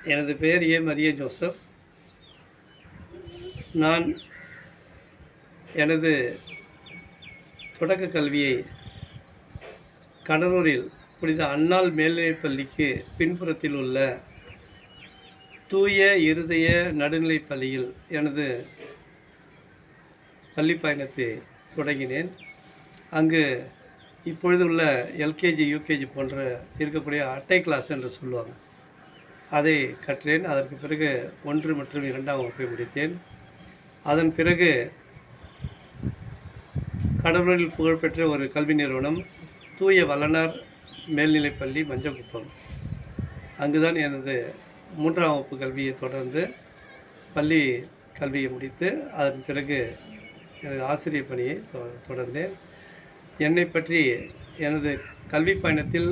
எனது பெயர் ஏ மரிய ஜோசப். நான் எனது தொடக்க கல்வியை கடலூரில் புனித அன்னாள் மேல்நிலைப் பள்ளிக்கு பின்புறத்தில் உள்ள தூய இருதய நடுநிலைப் பள்ளியில் எனது பள்ளி பயணத்தை தொடங்கினேன். அங்கு இப்பொழுது உள்ள எல்கேஜி யூகேஜி போன்ற இருக்கக்கூடிய அட்டை கிளாஸ் என்று சொல்லுவாங்க, அதை கற்றேன். அதற்கு பிறகு 1 மற்றும் 2ஆம் வகுப்பை முடித்தேன். அதன் பிறகு கடலூரில் புகழ்பெற்ற ஒரு கல்வி நிறுவனம் தூய வளனார் மேல்நிலைப்பள்ளி மஞ்சக்குப்பம், அங்குதான் எனது 3ஆம் வகுப்பு கல்வியை தொடர்ந்து பள்ளி கல்வியை முடித்து அதன் பிறகு எனது ஆசிரியர் பணியை தொடர்ந்தேன். என்னை பற்றி எனது கல்வி பயணத்தில்